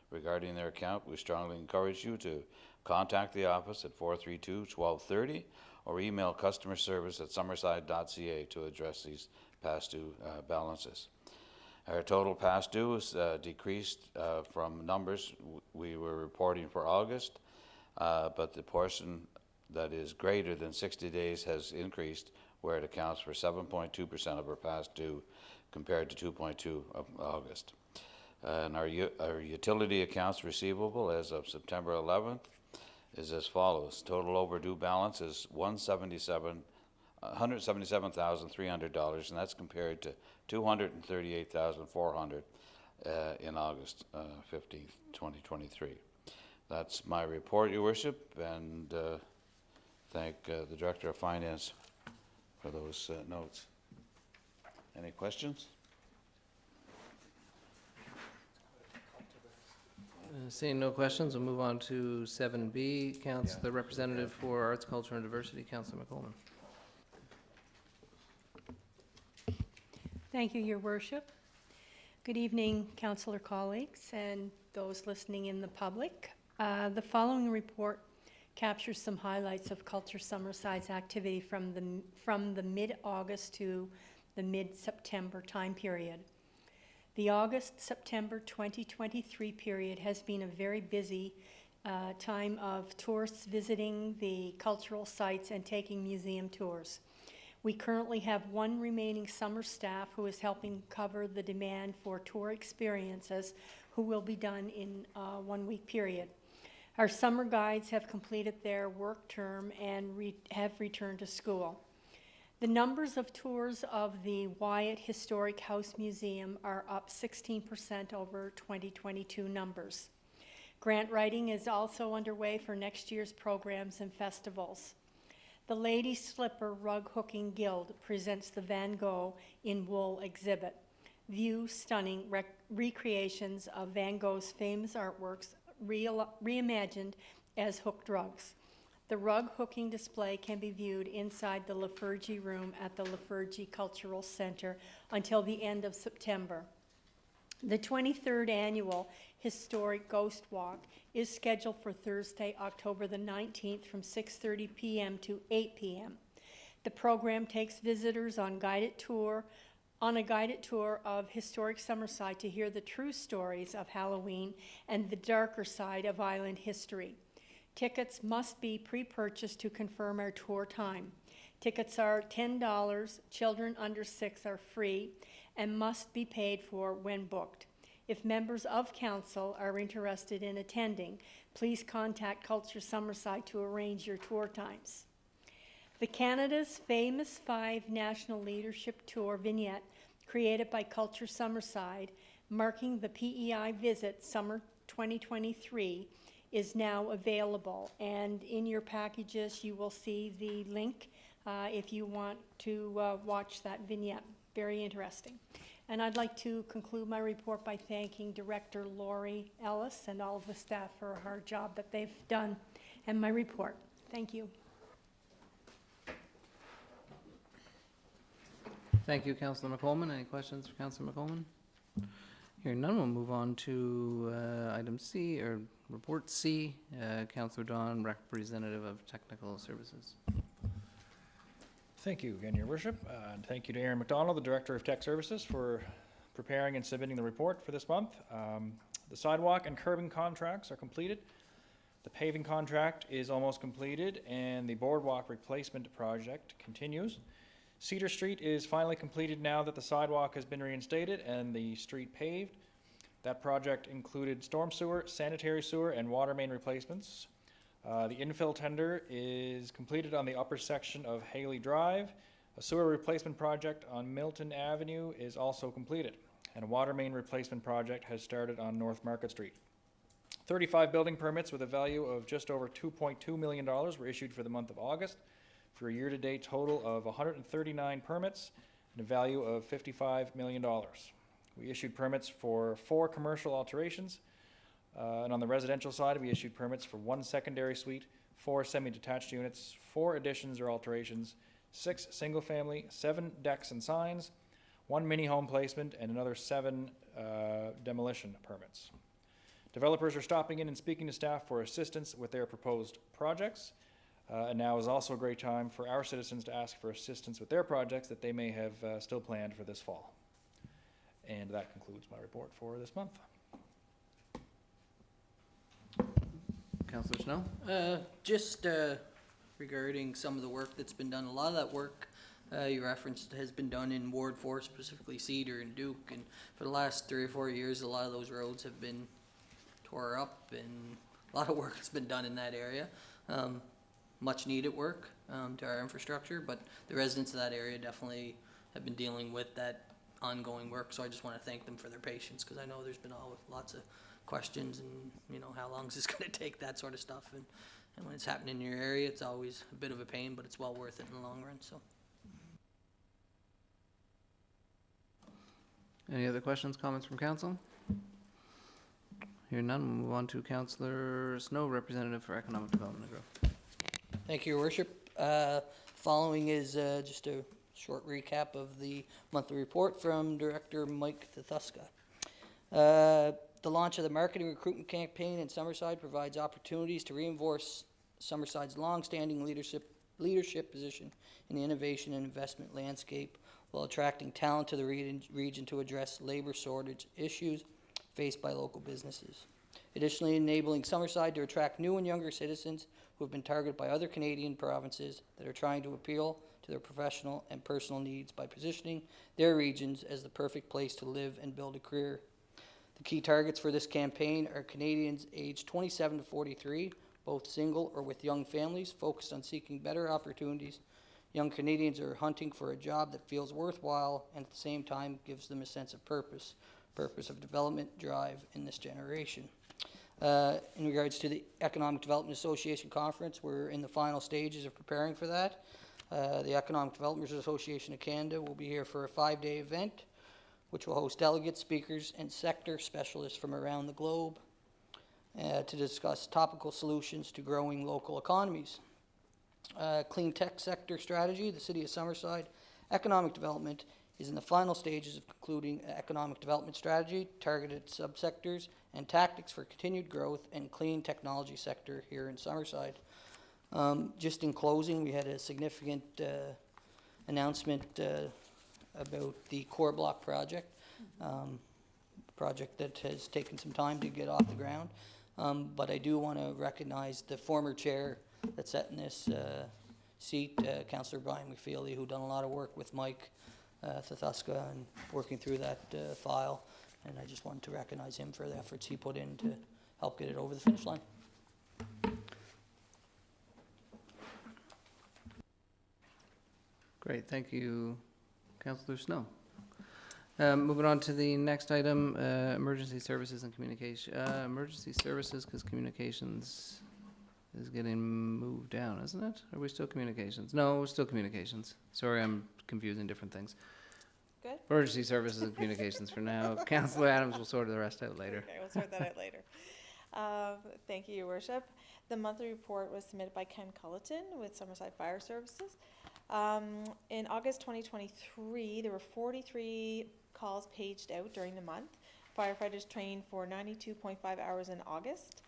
regarding their account, we strongly encourage you to contact the office at 432-1230 or email customer service at summerside.ca to address these past due balances. Our total past due is decreased from numbers we were reporting for August, but the portion that is greater than 60 days has increased, where it accounts for 7.2% of our past due compared to 2.2% of August. And our utility accounts receivable as of September 11th is as follows. Total overdue balance is $177,300, and that's compared to $238,400 in August 15th, 2023. That's my report, Your Worship, and thank the Director of Finance for those notes. Any questions? Seeing no questions, we'll move on to 7B. The representative for Arts, Culture, and Diversity, Councilor McColman. Thank you, Your Worship. Good evening, councillor colleagues and those listening in the public. The following report captures some highlights of Culture Summerside's activity from the mid-August to the mid-September time period. The August-September 2023 period has been a very busy time of tourists visiting the cultural sites and taking museum tours. We currently have one remaining summer staff who is helping cover the demand for tour experiences, who will be done in a 1-week period. Our summer guides have completed their work term and have returned to school. The numbers of tours of the Wyatt Historic House Museum are up 16% over 2022 numbers. Grant writing is also underway for next year's programs and festivals. The Lady Slipper Rug Hooking Guild presents the Van Gogh in Wool exhibit. View stunning recreations of Van Gogh's famous artworks reimagined as hooked rugs. The rug hooking display can be viewed inside the Lafergie Room at the Lafergie Cultural Center until the end of September. The 23rd annual Historic Ghost Walk is scheduled for Thursday, October the 19th from 6:30 p.m. to 8 p.m. The program takes visitors on a guided tour of historic Summerside to hear the true stories of Halloween and the darker side of island history. Tickets must be pre-purchased to confirm our tour time. Tickets are $10, children under 6 are free, and must be paid for when booked. If members of council are interested in attending, please contact Culture Summerside to arrange your tour times. The Canada's Famous 5 National Leadership Tour vignette, created by Culture Summerside, marking the PEI Visit Summer 2023, is now available, and in your packages you will see the link if you want to watch that vignette. Very interesting. And I'd like to conclude my report by thanking Director Lori Ellis and all of the staff for a hard job that they've done, and my report. Thank you. Thank you, Councillor McColman. Any questions for Councillor McColman? Hearing none, we'll move on to item C, or report C. Councillor Don, representative of Technical Services. Thank you again, Your Worship, and thank you to Aaron McDonald, the Director of Tech Services, for preparing and submitting the report for this month. The sidewalk and curbing contracts are completed. The paving contract is almost completed, and the boardwalk replacement project continues. Cedar Street is finally completed now that the sidewalk has been reinstated and the street paved. That project included storm sewer, sanitary sewer, and water main replacements. The infill tender is completed on the upper section of Haley Drive. A sewer replacement project on Milton Avenue is also completed, and a water main replacement project has started on North Market Street. 35 building permits with a value of just over $2.2 million were issued for the month of August, for a year-to-date total of 139 permits and a value of $55 million. We issued permits for 4 commercial alterations, and on the residential side, we issued permits for 1 secondary suite, 4 semi-detached units, 4 additions or alterations, 6 single-family, 7 decks and signs, 1 mini home placement, and another 7 demolition permits. Developers are stopping in and speaking to staff for assistance with their proposed projects. And now is also a great time for our citizens to ask for assistance with their projects that they may have still planned for this fall. And that concludes my report for this month. Councillor Snow? Just regarding some of the work that's been done, a lot of that work you referenced has been done in Ward 4, specifically Cedar and Duke, and for the last 3 or 4 years, a lot of those roads have been tore up, and a lot of work has been done in that area. Much needed work to our infrastructure, but the residents of that area definitely have been dealing with that ongoing work, so I just want to thank them for their patience, because I know there's been lots of questions and, you know, how long is this going to take, that sort of stuff, and when it's happening in your area, it's always a bit of a pain, but it's well worth it in the long run. So Any other questions, comments from council? Hearing none, we'll move on to Councillor Snow, representative for Economic Development and Growth. thank you, Your Worship. Following is just a short recap of the monthly report from Director Mike Thuthuska. The launch of the marketing recruitment campaign in Summerside provides opportunities to reinforce Summerside's long-standing leadership position in the innovation and investment landscape while attracting talent to the region to address labor shortage issues faced by local businesses. Additionally, enabling Summerside to attract new and younger citizens who have been targeted by other Canadian provinces that are trying to appeal to their professional and personal needs by positioning their regions as the perfect place to live and build a career. The key targets for this campaign are Canadians aged 27 to 43, both single or with young families, focused on seeking better opportunities. Young Canadians are hunting for a job that feels worthwhile and at the same time gives them a sense of purpose of development drive in this generation. In regards to the Economic Development Association Conference, we're in the final stages of preparing for that. The Economic Development Association of Canada will be here for a 5-day event, which will host delegates, speakers, and sector specialists from around the globe to discuss topical solutions to growing local economies. Clean tech sector strategy, the City of Summerside economic development is in the final stages of concluding an economic development strategy, targeted subsectors, and tactics for continued growth and clean technology sector here in Summerside. Just in closing, we had a significant announcement about the Core Block project, project that has taken some time to get off the ground. But I do want to recognize the former chair that sat in this seat, Councillor Brian McFeely, who done a lot of work with Mike Thuthuska and working through that file. And I just wanted to recognize him for the efforts he put in to help get it over the finish line. Great, thank you, Councillor Snow. Moving on to the next item, emergency services and communication. Emergency services, because communications is getting moved down, isn't it? Are we still communications? No, we're still communications. Sorry, I'm confusing different things. Good. Emergency services and communications for now. Councillor Adams will sort the rest out later. Okay, we'll sort that out later. Thank you, Your Worship. The monthly report was submitted by Ken Culleton with Summerside Fire Services. In August 2023, there were 43 calls paged out during the month. Firefighters trained for 92.5 hours in August.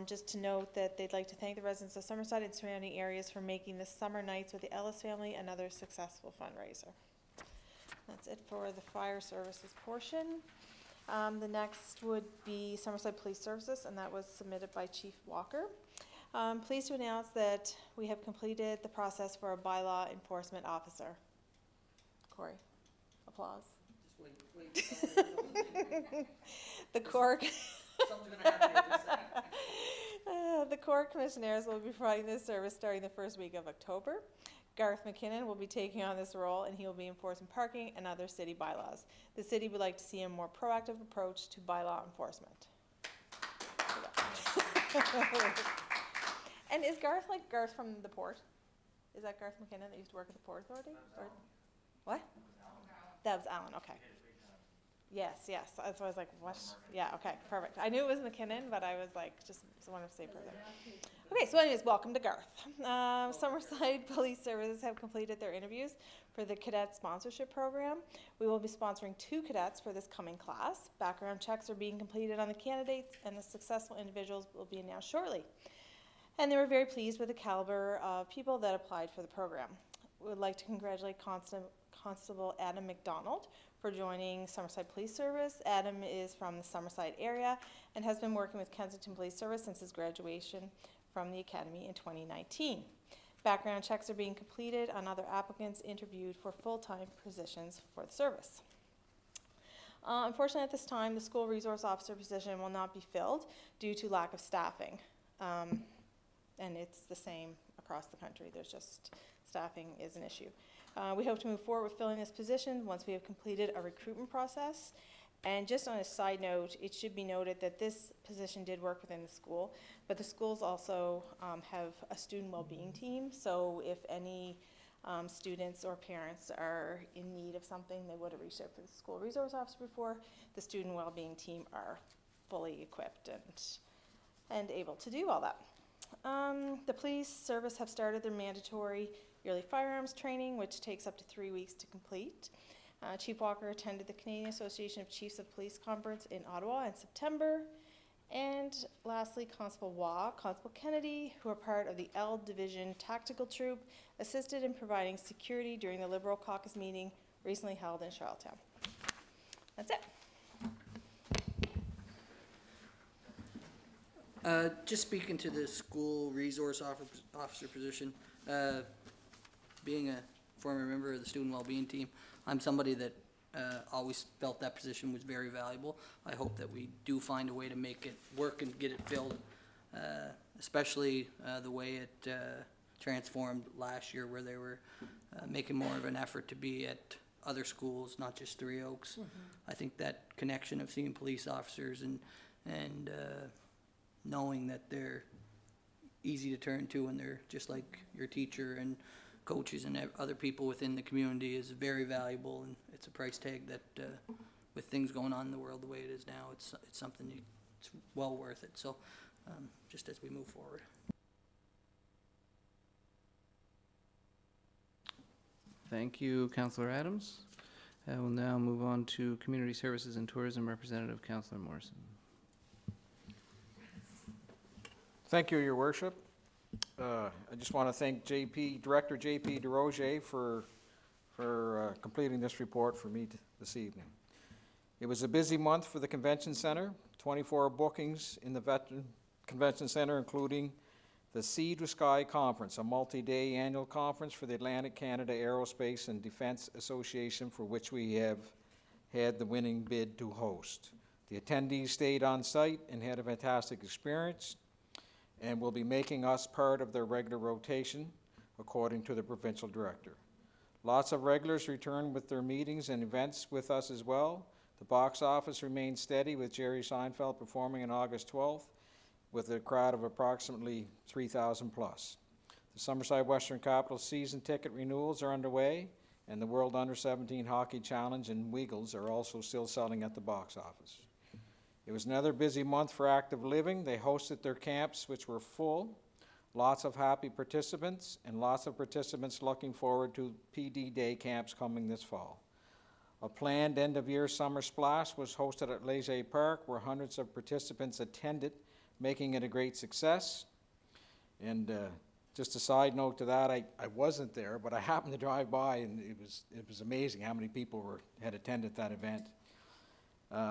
Just to note that they'd like to thank the residents of Summerside and surrounding areas for making the summer nights with the Ellis family another successful fundraiser. That's it for the fire services portion. The next would be Summerside Police Services, and that was submitted by Chief Walker. Pleased to announce that we have completed the process for a bylaw enforcement officer. Corey, applause. Just wait. The Corps. Something's gonna happen in a second. The Corps Commissioners will be providing this service starting the first week of October. Garth McKinnon will be taking on this role, and he will be enforcing parking and other city bylaws. The city would like to see a more proactive approach to bylaw enforcement. And is Garth like Garth from the port? Is that Garth McKinnon that used to work at the Port Authority? Or, what? That was Alan, okay. Yes, that's why I was like, what? Yeah, okay, perfect. I knew it was McKinnon, but I was like, just wanted to say perfect. Okay, so anyways, welcome to Garth. Summerside Police Services have completed their interviews for the cadet sponsorship program. We will be sponsoring 2 cadets for this coming class. Background checks are being completed on the candidates, and the successful individuals will be announced shortly. And they were very pleased with the caliber of people that applied for the program. We would like to congratulate Constable Adam McDonald for joining Summerside Police Service. Adam is from the Summerside area and has been working with Kensington Police Service since his graduation from the Academy in 2019. Background checks are being completed on other applicants interviewed for full-time positions for the service. Unfortunately, at this time, the school resource officer position will not be filled due to lack of staffing. And it's the same across the country. There's just, staffing is an issue. We hope to move forward with filling this position once we have completed a recruitment process. And just on a side note, it should be noted that this position did work within the school, but the schools also have a student well-being team. So if any students or parents are in need of something, they would have reached out to the school resource officer before. The student well-being team are fully equipped and able to do all that. The police service have started their mandatory yearly firearms training, which takes up to 3 weeks to complete. Chief Walker attended the Canadian Association of Chiefs of Police Conference in Ottawa in September. And lastly, Constable Waugh, Constable Kennedy, who are part of the L Division Tactical Troop, assisted in providing security during the Liberal Caucus meeting recently held in Charlottetown. That's it. Just speaking to the school resource officer position, being a former member of the student wellbeing team, I'm somebody that always felt that position was very valuable. I hope that we do find a way to make it work and get it filled, especially the way it transformed last year, where they were making more of an effort to be at other schools, not just Three Oaks. I think that connection of seeing police officers and knowing that they're easy to turn to and they're just like your teacher and coaches and other people within the community is very valuable, and it's a price tag that with things going on in the world the way it is now, it's something it's well worth it. So just as we move forward. Thank you, Councillor Adams. I will now move on to Community Services and Tourism Representative, Councillor Morrison. Thank you, Your Worship. I just want to thank Director JP DeRoger for completing this report for me this evening. It was a busy month for the Convention Center, 24 bookings in the Veteran Convention Center, including the Sea to Sky Conference, a multi-day annual conference for the Atlantic Canada Aerospace and Defense Association, for which we have had the winning bid to host. The attendees stayed on site and had a fantastic experience, and will be making us part of their regular rotation, according to the provincial director. Lots of regulars return with their meetings and events with us as well. The box office remains steady, with Jerry Seinfeld performing on August 12th with a crowd of approximately 3,000 plus. The Summerside Western Capital season ticket renewals are underway, and the World Under-17 Hockey Challenge and Weagles are also still selling at the box office. It was another busy month for Active Living. They hosted their camps, which were full. Lots of happy participants, and lots of participants looking forward to PD Day camps coming this fall. A planned end-of-year summer splash was hosted at Leger Park, where hundreds of participants attended, making it a great success. And just a side note to that, I wasn't there, but I happened to drive by, and it was amazing how many people had attended that event.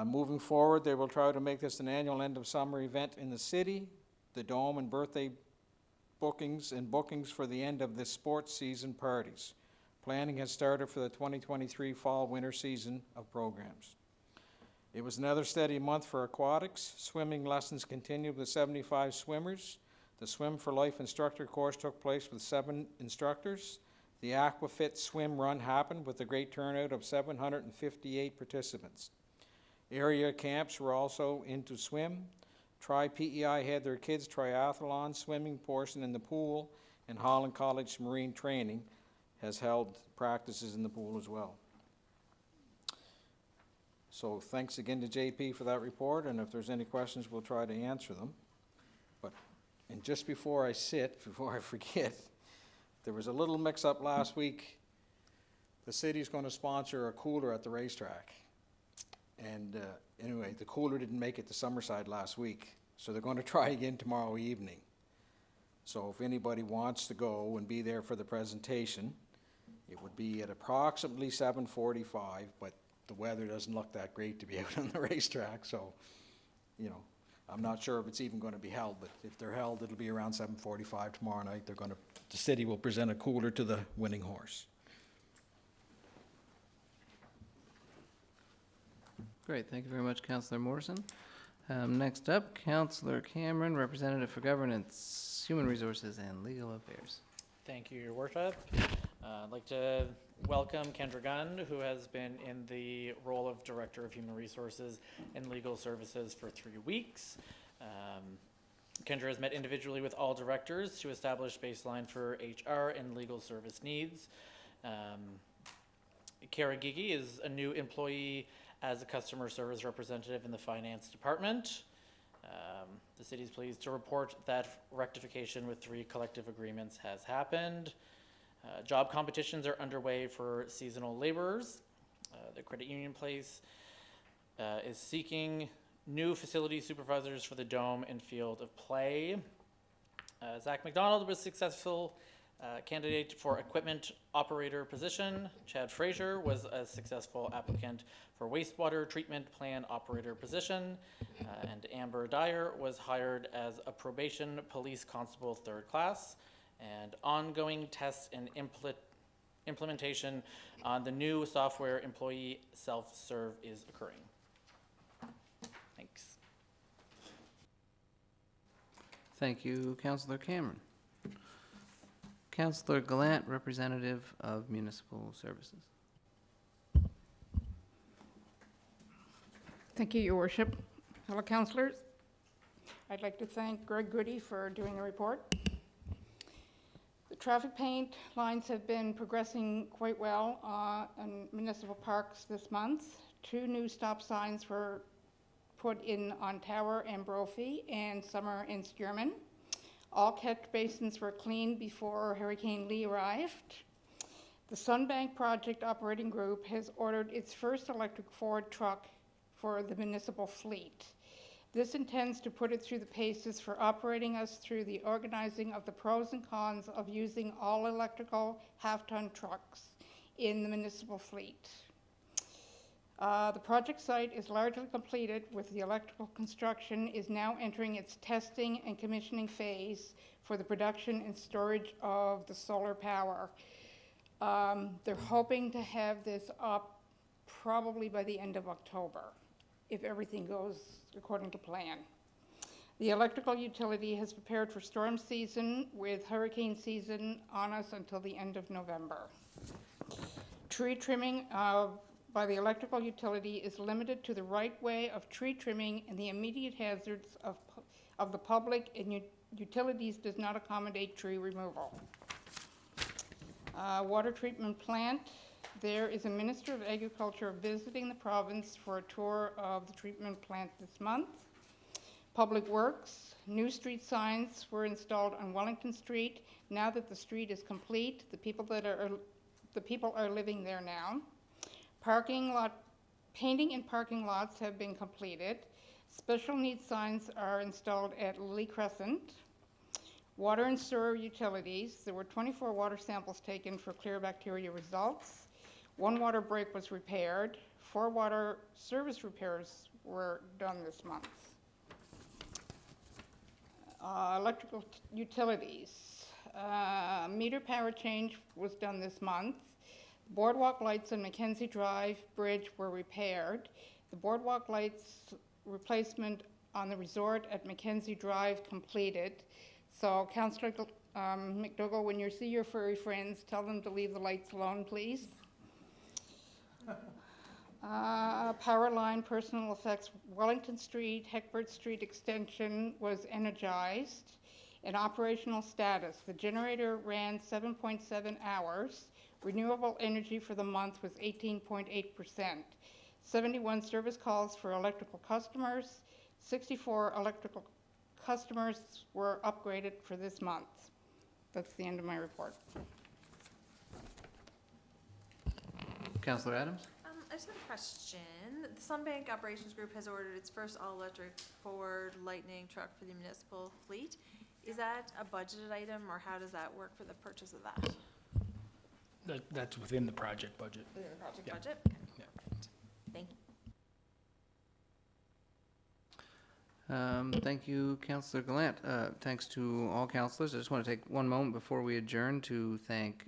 Moving forward, they will try to make this an annual end-of-summer event in the city. The Dome and birthday bookings for the end of the sports season parties. Planning has started for the 2023 fall-winter season of programs. It was another steady month for aquatics. Swimming lessons continued with 75 swimmers. The Swim for Life instructor course took place with 7 instructors. The Aquafit swim run happened with a great turnout of 758 participants. Area camps were also into swim. Tri-PEI had their kids' triathlon swimming portion in the pool, and Holland College Marine Training has held practices in the pool as well. So thanks again to JP for that report, and if there's any questions, we'll try to answer them. And just before I forget, there was a little mix-up last week. The city's going to sponsor a cooler at the racetrack. And anyway, the cooler didn't make it to Summerside last week, so they're going to try again tomorrow evening. So if anybody wants to go and be there for the presentation, it would be at approximately 7:45, but the weather doesn't look that great to be out on the racetrack, so, you know, I'm not sure if it's even going to be held, but if they're held, it'll be around 7:45 tomorrow night. The city will present a cooler to the winning horse. Great, thank you very much, Councillor Morrison. Next up, Councillor Cameron, Representative for Governance, Human Resources, and Legal Affairs. Thank you, Your Worship. I'd like to welcome Kendra Gunn, who has been in the role of Director of Human Resources and Legal Services for 3 weeks. Kendra has met individually with all directors to establish baseline for HR and legal service needs. Kara Gigi is a new employee as a customer service representative in the finance department. The city is pleased to report that rectification with 3 collective agreements has happened. Job competitions are underway for seasonal laborers. The credit union place is seeking new facility supervisors for the dome and field of play. Zach McDonald was successful candidate for equipment operator position. Chad Frazier was a successful applicant for wastewater treatment plan operator position. And Amber Dyer was hired as a probation police constable 3rd class. And ongoing tests and implementation on the new software employee self-serve is occurring. Thanks. Thank you, Councillor Cameron. Councillor Gallant, representative of Municipal Services. Thank you, Your Worship. Fellow councillors, I'd like to thank Greg Goody for doing the report. The traffic paint lines have been progressing quite well in municipal parks this month. 2 new stop signs were put in on Tower and Brophy and Summer and Stearman. All catch basins were cleaned before Hurricane Lee arrived. The Sunbank Project Operating Group has ordered its first electric Ford truck for the municipal fleet. This intends to put it through the paces for operating us through the organizing of the pros and cons of using all electrical half-ton trucks in the municipal fleet. The project site is largely completed with the electrical construction is now entering its testing and commissioning phase for the production and storage of the solar power. They're hoping to have this up probably by the end of October, if everything goes according to plan. The electrical utility has prepared for storm season with hurricane season on us until the end of November. Tree trimming by the electrical utility is limited to the right way of tree trimming and the immediate hazards of the public, and utilities does not accommodate tree removal. Water treatment plant. There is a Minister of Agriculture visiting the province for a tour of the treatment plant this month. Public Works, new street signs were installed on Wellington Street. Now that the street is complete, the people are living there now. Painting and parking lots have been completed. Special needs signs are installed at Lily Crescent. Water and sewer utilities. There were 24 water samples taken for clear bacteria results. 1 water break was repaired. 4 water service repairs were done this month. Electrical utilities. Meter power change was done this month. Boardwalk lights on Mackenzie Drive Bridge were repaired. The boardwalk lights replacement on the resort at Mackenzie Drive completed. So Councillor McDougall, when you see your furry friends, tell them to leave the lights alone, please. Power line personal effects, Wellington Street, Heckbert Street extension was energized. In operational status, the generator ran 7.7 hours. Renewable energy for the month was 18.8%. 71 service calls for electrical customers. 64 electrical customers were upgraded for this month. That's the end of my report. Councillor Adams? I just have a question. The Sunbank Operations Group has ordered its first all-electric Ford Lightning truck for the municipal fleet. Is that a budgeted item, or how does that work for the purchase of that? That's within the project budget. Within the project Yeah. budget? Okay. Yeah. Thank you. Thank you, Councillor Gallant. Thanks to all councillors. I just want to take one moment before we adjourn to thank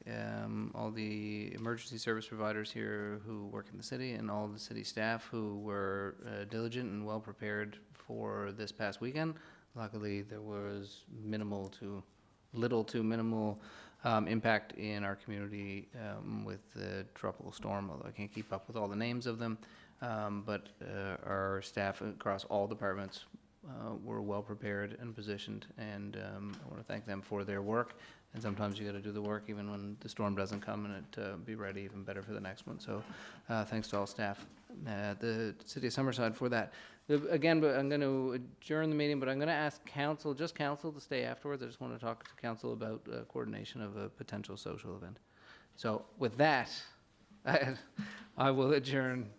all the emergency service providers here who work in the city and all the city staff who were diligent and well prepared for this past weekend. Luckily, there was little to minimal impact in our community with the tropical storm, although I can't keep up with all the names of them. But our staff across all departments were well prepared and positioned, and I want to thank them for their work. And sometimes you got to do the work even when the storm doesn't come, and it be ready even better for the next one. So thanks to all staff at the City of Summerside for that. Again, but I'm going to adjourn the meeting, but I'm going to ask just council to stay afterwards. I just want to talk to council about coordination of a potential social event. So with that, I will adjourn